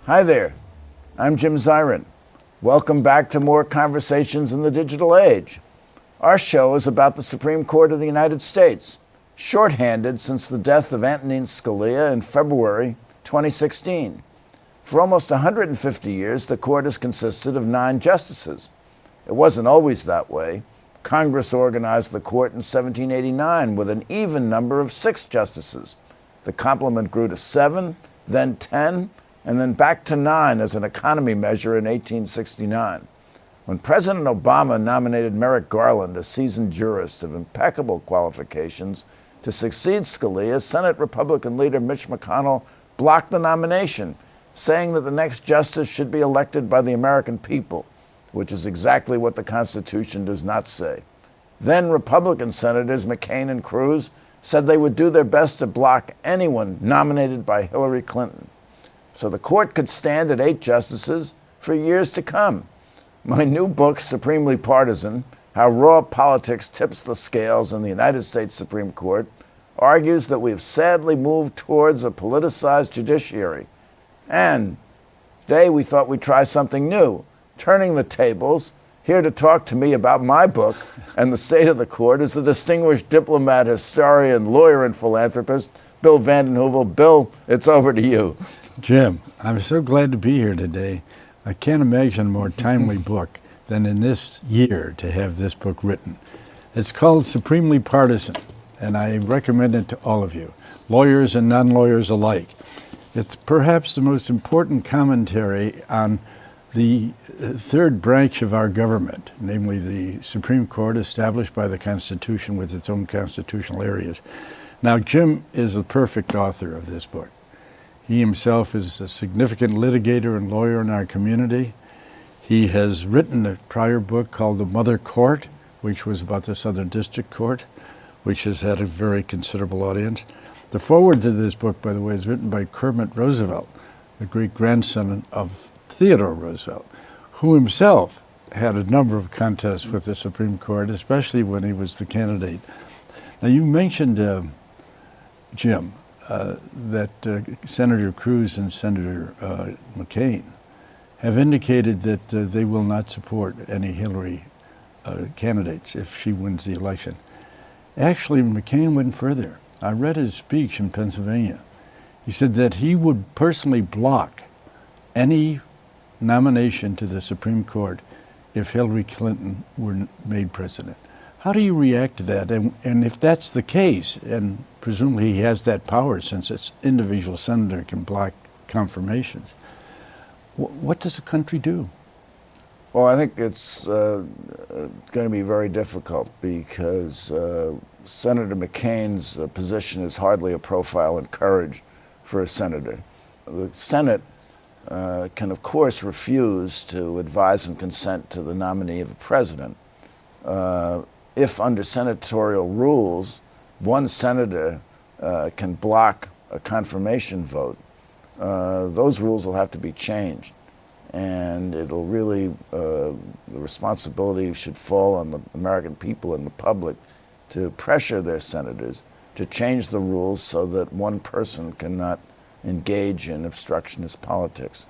Hi there, I'm Jim Zirin. Welcome back to more Conversations in the Digital Age. Our show is about the Supreme Court of the United States, shorthanded since the death of Antonin Scalia in February 2016. For almost 150 years, the court has consisted of 9 justices. It wasn't always that way. Congress organized the court in 1789 with an even number of 6 justices. The complement grew to 7, then 10, and then back to 9 as an economy measure in 1869. When President Obama nominated Merrick Garland, a seasoned jurist of impeccable qualifications, to succeed Scalia, Senate Republican leader Mitch McConnell blocked the nomination, saying that the next justice should be elected by the American people, which is exactly what the Constitution does not say. Then Republican Senators McCain and Cruz said they would do their best to block anyone nominated by Hillary Clinton. So the court could stand at 8 justices for years to come. My new book, Supremely Partisan, How Raw Politics Tips the Scales in the United States Supreme Court, argues that we have sadly moved towards a politicized judiciary. And today we thought we'd try something new, turning the tables. Here to talk to me about my book and the state of the court is the distinguished diplomat, historian, lawyer, and philanthropist, Bill Heuvel. Bill, it's over to you. Jim, I'm so glad to be here today. I can't imagine a more timely book than in this year to have this book written. It's called Supremely Partisan, and I recommend it to all of you, lawyers and non-lawyers alike. It's perhaps the most important commentary on the third branch of our government, namely the Supreme Court established by the Constitution with its own constitutional areas. Now, Jim is the perfect author of this book. He himself is a significant litigator and lawyer in our community. He has written a prior book called The Mother Court, which was about the Southern District Court, which has had a very considerable audience. The foreword to this book, by the way, is written by Kermit Roosevelt, the great-grandson of Theodore Roosevelt, who himself had a number of contests with the Supreme Court, especially when he was the candidate. Now, you mentioned, Jim, that Senator Cruz and Senator McCain have indicated that they will not support any Hillary candidates if she wins the election. Actually, McCain went further. I read his speech in Pennsylvania. He said that he would personally block any nomination to the Supreme Court if Hillary Clinton were made president. How do you react to that? And if that's the case, and presumably he has that power since an individual senator can block confirmations, what does the country do? Well, I think it's going to be very difficult because Senator McCain's position is hardly a profile in courage for a senator. The Senate can, of course, refuse to advise and consent to the nominee of the president. If under senatorial rules, one senator can block a confirmation vote, those rules will have to be changed. And it'll really, the responsibility should fall on the American people and the public to pressure their senators to change the rules so that one person cannot engage in obstructionist politics.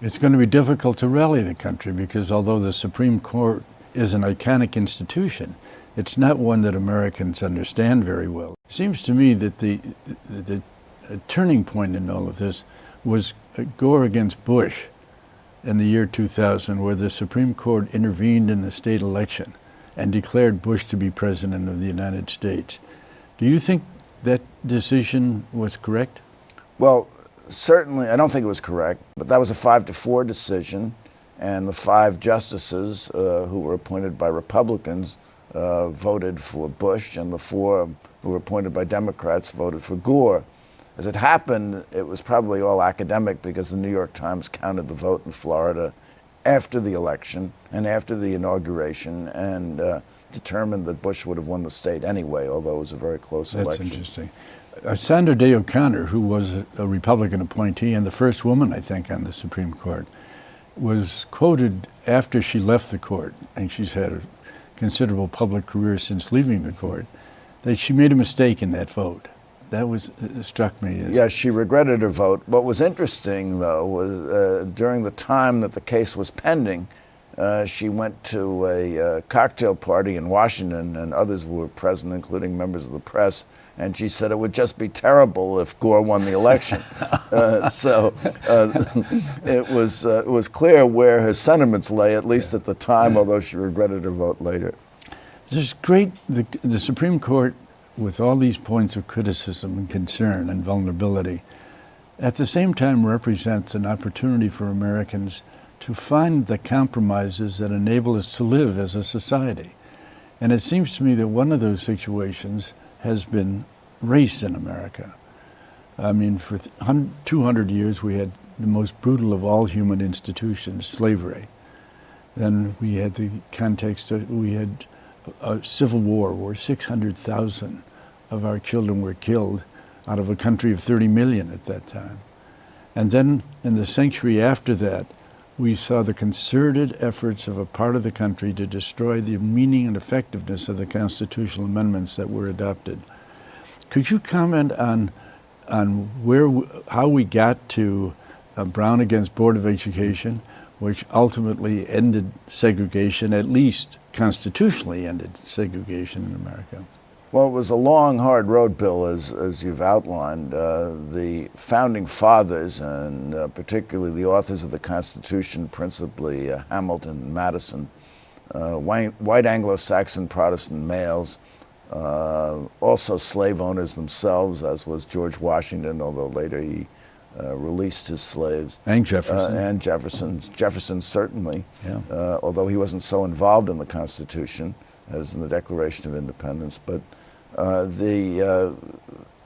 It's going to be difficult to rally the country because although the Supreme Court is an iconic institution, it's not one that Americans understand very well. It seems to me that the turning point in all of this was Gore against Bush in the year 2000, where the Supreme Court intervened in the state election and declared Bush to be president of the United States. Do you think that decision was correct? Well, certainly, I don't think it was correct, but that was a 5-4 decision, and the 5 justices who were appointed by Republicans voted for Bush, and the 4 who were appointed by Democrats voted for Gore. As it happened, it was probably all academic because the New York Times counted the vote in Florida after the election and after the inauguration and determined that Bush would have won the state anyway, although it was a very close election. That's interesting. Sandra Day O'Connor, who was a Republican appointee and the first woman, I think, on the Supreme Court, was quoted after she left the court, and she's had a considerable public career since leaving the court, that she made a mistake in that vote. That was struck me as... Yeah, she regretted her vote. What was interesting, though, was during the time that the case was pending, she went to a cocktail party in Washington, and others were present, including members of the press, and she said it would just be terrible if Gore won the election. So it was clear where her sentiments lay, at least at the time, although she regretted her vote later. This is great. The Supreme Court, with all these points of criticism and concern and vulnerability, at the same time represents an opportunity for Americans to find the compromises that enable us to live as a society. And it seems to me that one of those situations has been race in America. I mean, for 200 years we had the most brutal of all human institutions, slavery. Then we had the context that we had a civil war where 600,000 of our children were killed out of a country of 30 million at that time. And then in the century after that, we saw the concerted efforts of a part of the country to destroy the meaning and effectiveness of the constitutional amendments that were adopted. Could you comment on how we got to Brown against Board of Education, which ultimately ended segregation, at least constitutionally ended segregation in America? Well, it was a long, hard road, Bill, as you've outlined. The founding fathers, and particularly the authors of the Constitution, principally Hamilton and Madison, white Anglo-Saxon Protestant males, also slave owners themselves, as was George Washington, although later he released his slaves. And Jefferson. And Jefferson certainly, yeah. Although he wasn't so involved in the Constitution as in the Declaration of Independence. But they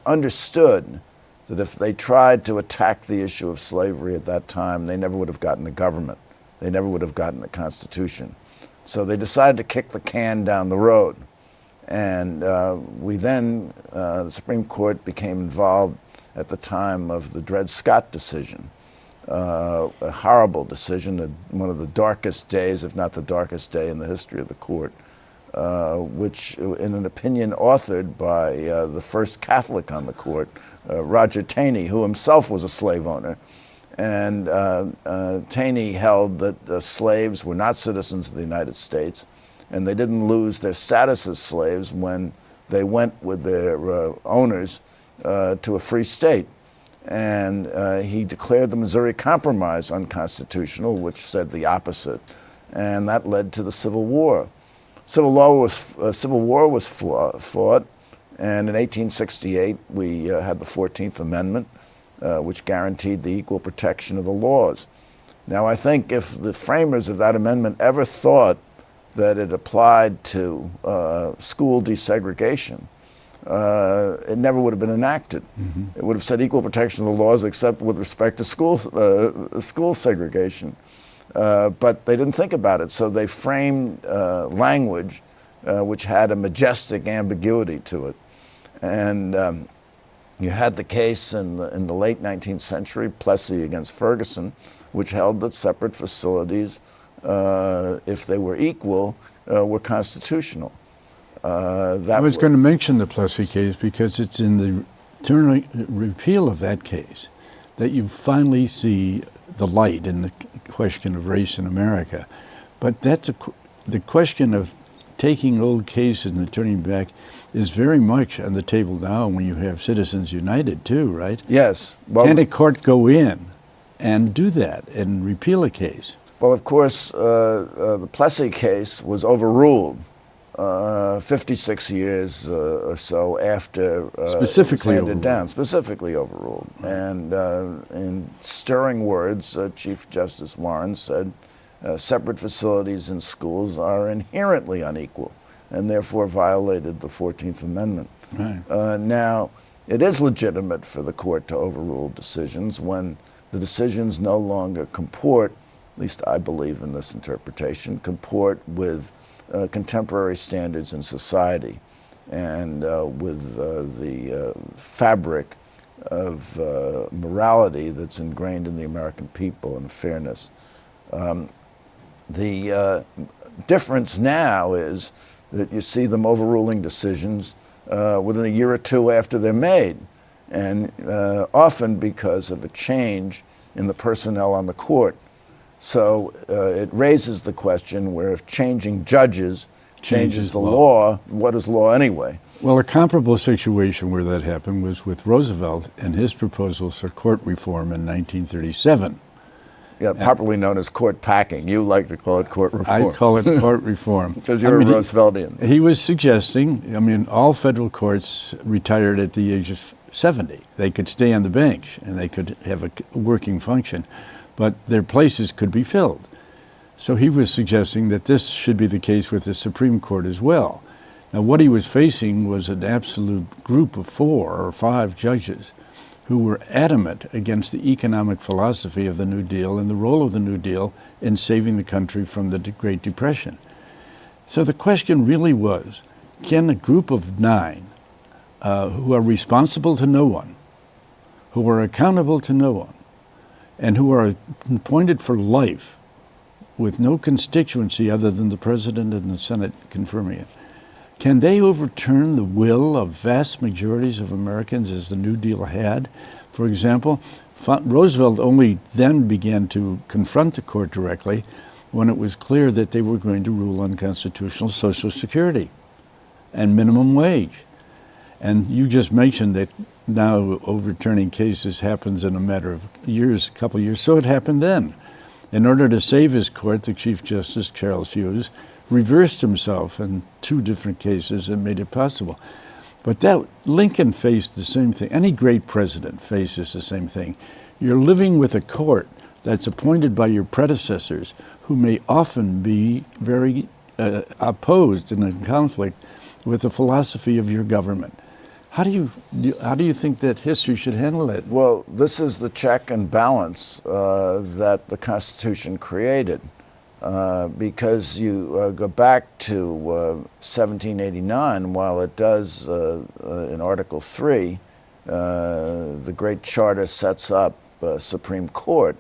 understood that if they tried to attack the issue of slavery at that time, they never would have gotten a government. They never would have gotten a Constitution. So they decided to kick the can down the road. And the Supreme Court became involved at the time of the Dred Scott decision, a horrible decision, one of the darkest days, if not the darkest day in the history of the court, which, in an opinion authored by the first Catholic on the court, Roger Taney, who himself was a slave owner. And Taney held that slaves were not citizens of the United States, and they didn't lose their status as slaves when they went with their owners to a free state. And he declared the Missouri Compromise unconstitutional, which said the opposite, and that led to the Civil War. Civil War was fought, and in 1868 we had the 14th Amendment, which guaranteed the equal protection of the laws. Now, I think if the framers of that amendment ever thought that it applied to school desegregation, it never would have been enacted. Mm-hmm. It would have said equal protection of the laws except with respect to school segregation. But they didn't think about it, so they framed language which had a majestic ambiguity to it. And you had the case in the late 19th century, Plessy against Ferguson, which held that separate facilities, if they were equal, were constitutional. I was going to mention the Plessy case because it's in the repeal of that case that you finally see the light in the question of race in America. But that's the question of taking old cases and turning back is very much on the table now when you have Citizens United too, right? Yes. Well, can a court go in and do that and repeal a case? Well, of course, the Plessy case was overruled 56 years or so after specifically it was handed down, specifically overruled. And in stirring words, Chief Justice Warren said, separate facilities in schools are inherently unequal and therefore violated the 14th Amendment. Right. Now, it is legitimate for the court to overrule decisions when the decisions no longer comport, at least I believe in this interpretation, comport with contemporary standards in society and with the fabric of morality that's ingrained in the American people and fairness. The difference now is that you see them overruling decisions within a year or two after they're made, and often because of a change in the personnel on the court. So it raises the question where if changing judges changes the law, what is law anyway? Well, a comparable situation where that happened was with Roosevelt and his proposals for court reform in 1937. Yeah, popularly known as court packing. You like to call it court reform. I call it court reform. Because you're a Rooseveltian. He was suggesting, all federal courts retired at the age of 70. They could stay on the bench and they could have a working function, but their places could be filled. So he was suggesting that this should be the case with the Supreme Court as well. Now, what he was facing was an absolute group of 4 or 5 judges who were adamant against the economic philosophy of the New Deal and the role of the New Deal in saving the country from the Great Depression. So the question really was, can a group of 9 who are responsible to no one, who are accountable to no one, and who are appointed for life with no constituency other than the President and the Senate confirming it, can they overturn the will of vast majorities of Americans as the New Deal had? For example, Roosevelt only then began to confront the court directly when it was clear that they were going to rule on constitutional Social Security and minimum wage. And you just mentioned that now overturning cases happens in a matter of years, a couple of years. So it happened then. In order to save his court, the Chief Justice, Charles Hughes, reversed himself in 2 different cases and made it possible. But that Lincoln faced the same thing. Any great president faces the same thing. You're living with a court that's appointed by your predecessors who may often be very opposed and in conflict with the philosophy of your government. How do you think that history should handle it? Well, this is the check and balance that the Constitution created. Because you go back to 1789, while it does in Article 3, the Great Charter sets up a Supreme Court,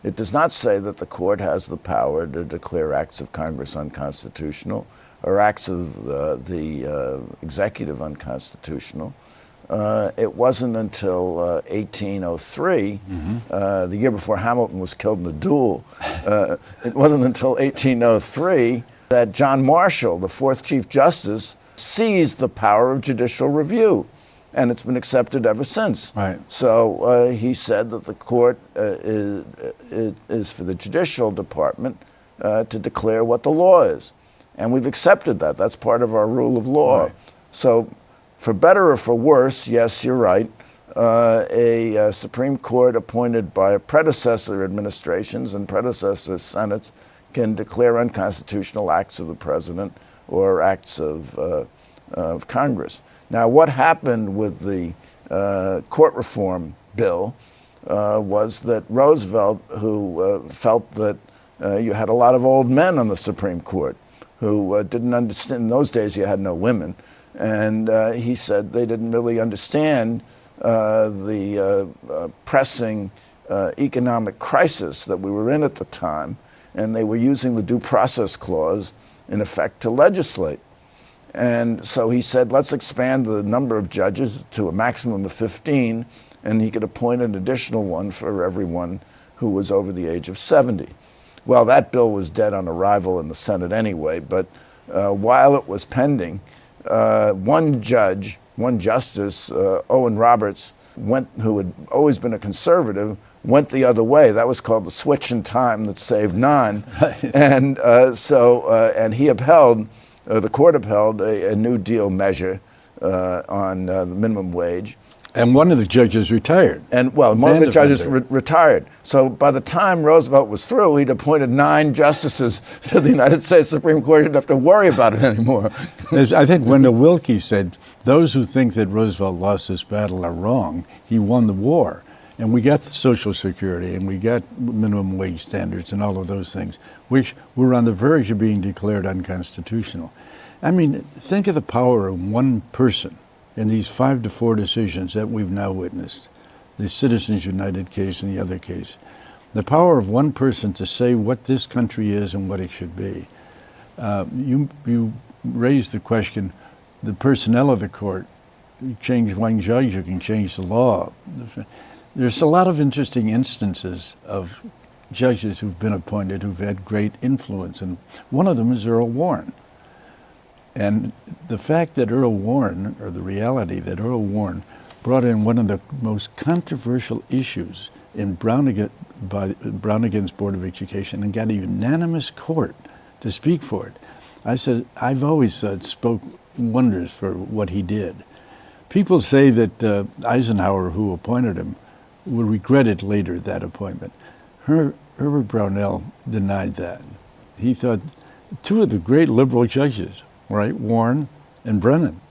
it does not say that the court has the power to declare acts of Congress unconstitutional or acts of the executive unconstitutional. It wasn't until 1803, the year before Hamilton was killed in a duel, it wasn't until 1803 that John Marshall, the 4th Chief Justice, seized the power of judicial review. And it's been accepted ever since. Right. So he said that the court is for the judicial department to declare what the law is. And we've accepted that. That's part of our rule of law. Right. So for better or for worse, yes, you're right, a Supreme Court appointed by predecessor administrations and predecessor senates can declare unconstitutional acts of the president or acts of Congress. Now, what happened with the court reform bill was that Roosevelt, who felt that you had a lot of old men on the Supreme Court who didn't understand, in those days you had no women, and he said they didn't really understand the pressing economic crisis that we were in at the time, and they were using the Due Process Clause in effect to legislate. And so he said, let's expand the number of judges to a maximum of 15, and he could appoint an additional one for everyone who was over the age of 70. Well, that bill was dead on arrival in the Senate anyway, but while it was pending, one justice, Owen Roberts, who had always been a conservative, went the other way. That was called the switch in time that saved 9. And and he upheld, the court upheld a New Deal measure on the minimum wage. And one of the judges retired. And one of the judges retired. So by the time Roosevelt was through, he'd appointed 9 justices to the United States Supreme Court. He didn't have to worry about it anymore. I think Wendell Willkie said, those who think that Roosevelt lost this battle are wrong. He won the war. And we got Social Security, and we got minimum wage standards and all of those things, which were on the verge of being declared unconstitutional. I mean, think of the power of one person in these 5-4 decisions that we've now witnessed, the Citizens United case and the other case. The power of one person to say what this country is and what it should be. You raised the question, the personnel of the court. You change one judge, you can change the law. There's a lot of interesting instances of judges who've been appointed who've had great influence, and one of them is Earl Warren. And the fact that Earl Warren, or the reality that Earl Warren brought in one of the most controversial issues in Brown against Board of Education and got a unanimous court to speak for it. I've always thought spoke wonders for what he did. People say that Eisenhower, who appointed him, would regret it later, that appointment. Herbert Brownell denied that. He thought 2 of the great liberal judges, right, Warren and Brennan,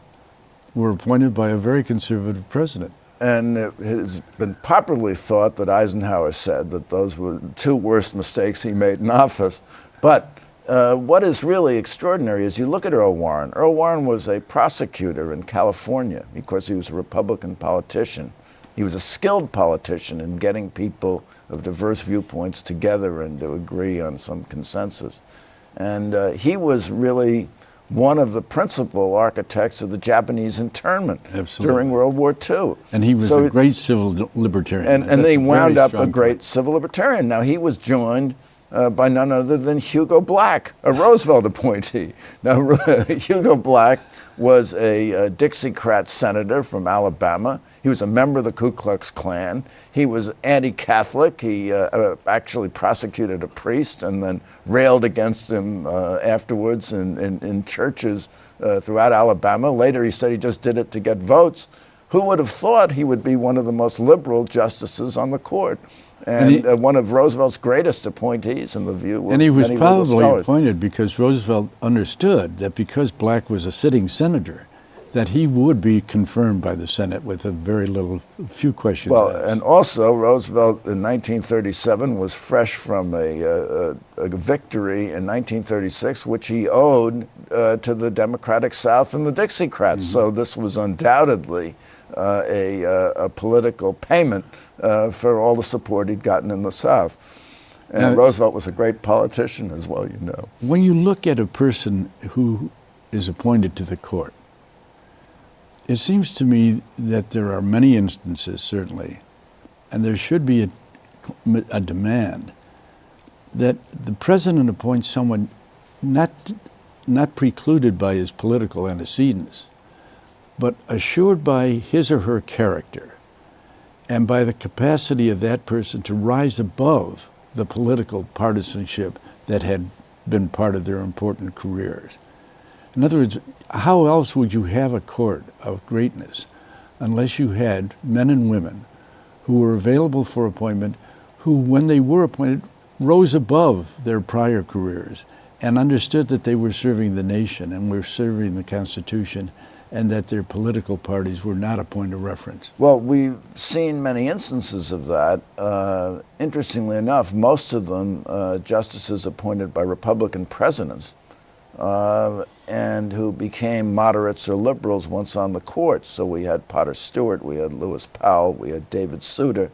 were appointed by a very conservative president. And it has been popularly thought that Eisenhower said that those were the 2 worst mistakes he made in office. But what is really extraordinary is you look at Earl Warren. Earl Warren was a prosecutor in California because he was a Republican politician. He was a skilled politician in getting people of diverse viewpoints together and to agree on some consensus. And he was really one of the principal architects of the Japanese internment during World War II. And he was a great civil libertarian. And they wound up a great civil libertarian. Now, he was joined by none other than Hugo Black, a Roosevelt appointee. Now, Hugo Black was a Dixiecrat senator from Alabama. He was a member of the Ku Klux Klan. He was anti-Catholic. He actually prosecuted a priest and then railed against him afterwards in churches throughout Alabama. Later, he said he just did it to get votes. Who would have thought he would be one of the most liberal justices on the court? And one of Roosevelt's greatest appointees in the view of And he was many probably scholars. appointed because Roosevelt understood that because Black was a sitting senator, that he would be confirmed by the Senate with a few questions Well, asked. and also Roosevelt in 1937 was fresh from a victory in 1936, which he owed to the Democratic South and the Dixiecrats. So this was undoubtedly a political payment for all the support he'd gotten in the South. And Now, Roosevelt was a great politician as well, you know. When you look at a person who is appointed to the court, it seems to me that there are many instances, certainly, and there should be a demand that the president appoints someone not precluded by his political antecedents, but assured by his or her character and by the capacity of that person to rise above the political partisanship that had been part of their important careers. In other words, how else would you have a court of greatness unless you had men and women who were available for appointment, who, when they were appointed, rose above their prior careers and understood that they were serving the nation and were serving the Constitution, and that their political parties were not a point of reference? Well, we've seen many instances of that. Interestingly enough, most of them justices appointed by Republican presidents and who became moderates or liberals once on the court. So we had Potter Stewart, we had Lewis Powell, we had David Souter,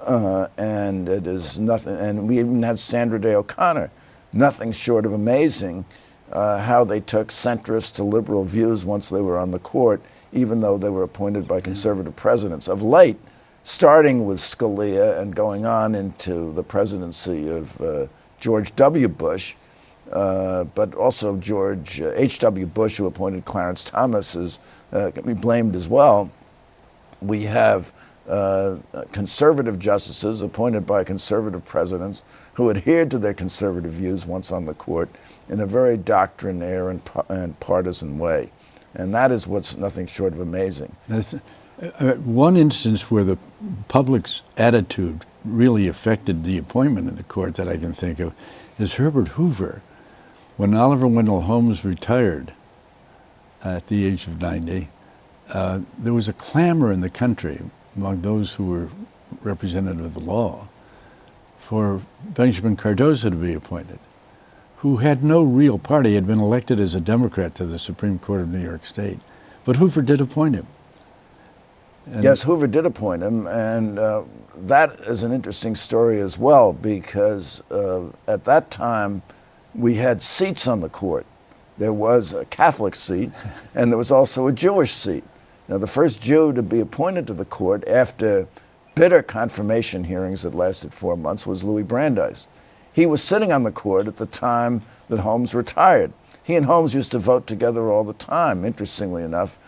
and it is nothing. And we even had Sandra Day O'Connor. Nothing short of amazing how they took centrist to liberal views once they were on the court, even though they were appointed by conservative presidents. Of late, starting with Scalia and going on into the presidency of George W. Bush, but also George H.W. Bush, who appointed Clarence Thomas, can be blamed as well. We have conservative justices appointed by conservative presidents who adhered to their conservative views once on the court in a very doctrinaire and partisan way. And that is what's nothing short of amazing. One instance where the public's attitude really affected the appointment of the court that I can think of is Herbert Hoover. When Oliver Wendell Holmes retired at the age of 90, there was a clamor in the country among those who were representative of the law for Benjamin Cardozo to be appointed, who had no real party, had been elected as a Democrat to the Supreme Court of New York State. But Hoover did appoint him. And yes, Hoover did appoint him, and that is an interesting story as well, because at that time we had seats on the court. There was a Catholic seat, and there was also a Jewish seat. Now, the first Jew to be appointed to the court after bitter confirmation hearings that lasted 4 months was Louis Brandeis. He was sitting on the court at the time that Holmes retired. He and Holmes used to vote together all the time. Interestingly enough,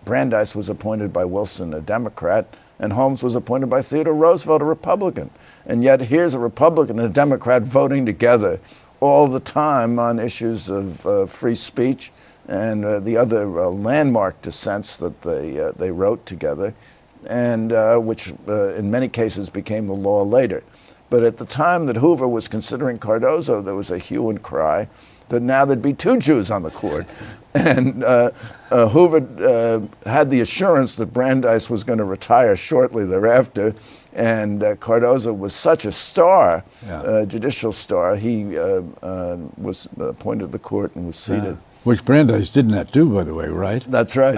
Brandeis was appointed by Wilson, a Democrat, and Holmes was appointed by Theodore Roosevelt, a Republican. And yet here's a Republican and a Democrat voting together all the time on issues of free speech and the other landmark dissents that they wrote together, and which in many cases became the law later. But at the time that Hoover was considering Cardozo, there was a hue and cry that now there'd be two Jews on the court. And Hoover had the assurance that Brandeis was going to retire shortly thereafter, and Cardozo was such a star, judicial star, he was appointed to the court and was seated. Which Brandeis did not do, by the way, right? That's right.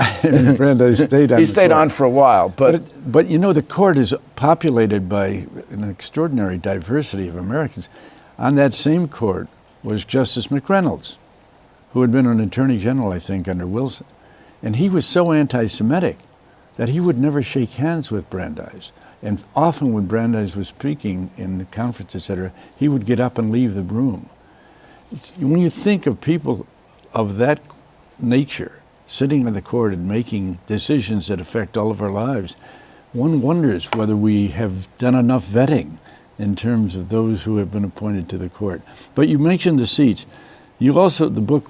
Brandeis stayed on. He stayed on for a while, but you know, the court is populated by an extraordinary diversity of Americans. On that same court was Justice McReynolds, who had been an attorney general, I think, under Wilson, and he was so anti-Semitic that he would never shake hands with Brandeis. And often, when Brandeis was speaking in the conference, etc., he would get up and leave the room. When you think of people of that nature sitting in the court and making decisions that affect all of our lives, one wonders whether we have done enough vetting in terms of those who have been appointed to the court. But you mentioned the seats. You also, the book,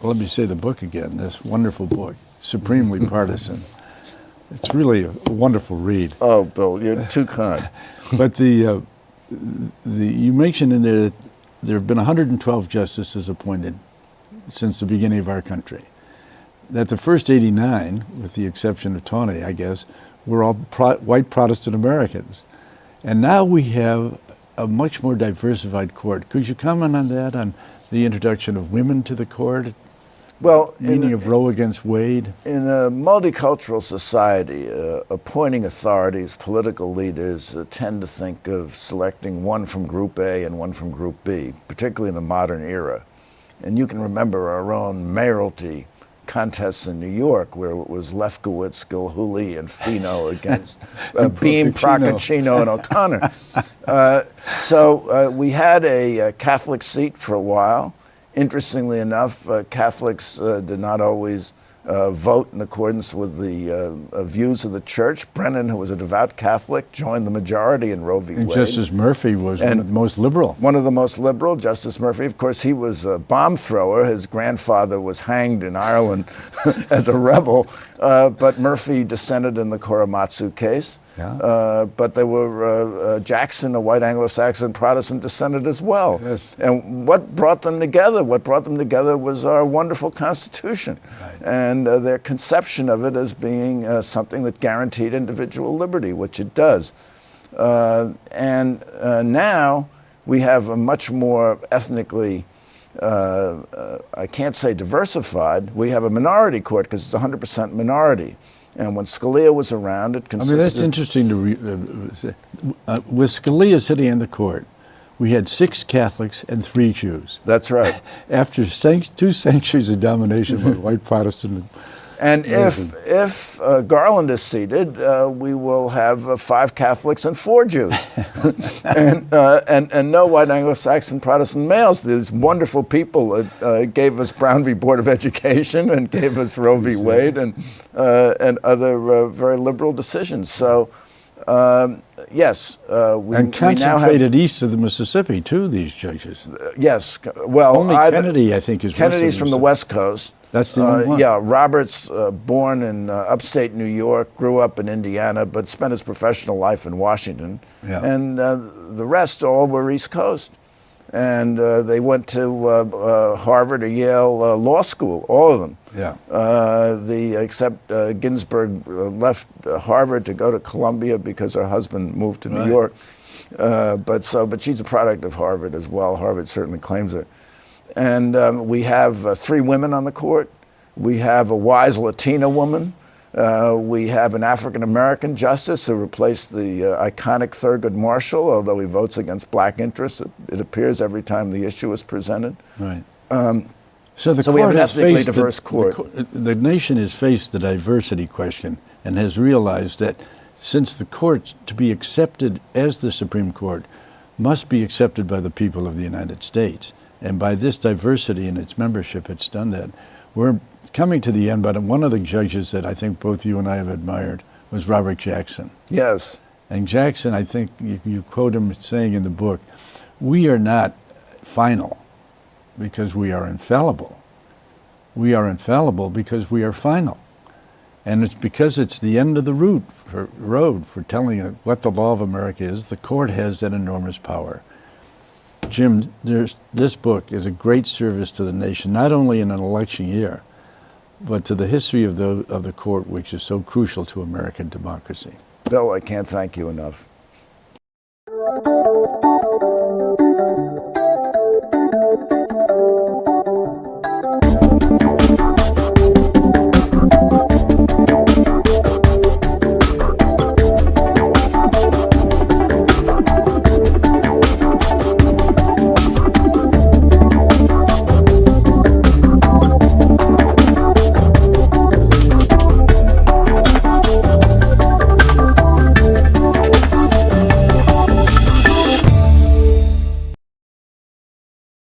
let me say the book again, this wonderful book, Supremely Partisan. It's really a wonderful read. Oh, Bill, you're too kind. But you mentioned in there that there have been 112 justices appointed since the beginning of our country. That the first 89, with the exception of Tawney, I guess, were all white Protestant Americans. And now we have a much more diversified court. Could you comment on that, on the introduction of women to the court? Well, meaning of Roe against Wade? In a multicultural society, appointing authorities, political leaders tend to think of selecting one from Group A and one from Group B, particularly in the modern era. And you can remember our own mayoralty contests in New York, where it was Lefkowitz, Gilhooly, and Fino against Beam, Procaccino, and O'Connor. So we had a Catholic seat for a while. Interestingly enough, Catholics did not always vote in accordance with the views of the church. Brennan, who was a devout Catholic, joined the majority in Roe v. Wade. And Justice Murphy was one of the most liberal. One of the most liberal, Justice Murphy. Of course, he was a bomb thrower. His grandfather was hanged in Ireland as a rebel, but Murphy dissented in the Korematsu case. Yeah. But there were Jackson, a white Anglo-Saxon Protestant, dissented as well. Yes. And what brought them together? What brought them together was our wonderful Constitution, right, and their conception of it as being something that guaranteed individual liberty, which it does. And now we have a much more ethnically, I can't say diversified, we have a minority court because it's 100% minority. And when Scalia was around, it consisted... I mean, that's interesting to with Scalia sitting in the court, we had 6 Catholics and 3 Jews. That's right. After 2 centuries of domination by white Protestant... And if Garland is seated, we will have 5 Catholics and 4 Jews, and no white Anglo-Saxon Protestant males. These wonderful people gave us Brown v. Board of Education and gave us Roe v. Wade and other very liberal decisions. So, yes, and concentrated east of the Mississippi too. These judges. Yes. Well, only Kennedy, I think, is Kennedy's from the West Coast. That's the only one. Yeah, Roberts, born in upstate New York, grew up in Indiana, but spent his professional life in Washington. Yeah. And the rest all were East Coast. And they went to Harvard or Yale Law School, all of them. Yeah. Except Ginsburg left Harvard to go to Columbia because her husband moved to New York. But she's a product of Harvard as well. Harvard certainly claims her. And we have 3 women on the court. We have a wise Latina woman. We have an African-American justice who replaced the iconic Thurgood Marshall, although he votes against black interests, it appears, every time the issue is presented. Right. So we have an ethnically diverse court. The nation has faced the diversity question and has realized that since the court, to be accepted as the Supreme Court, must be accepted by the people of the United States. And by this diversity in its membership, it's done that. We're coming to the end, but one of the judges that I think both you and I have admired was Robert Jackson. Yes. And Jackson, I think you quote him saying in the book, we are not final because we are infallible. We are infallible because we are final. And it's because it's the end of the road for telling what the law of America is. The court has that enormous power. Jim, this book is a great service to the nation, not only in an election year, but to the history of the court, which is so crucial to American democracy. Bill, I can't thank you enough.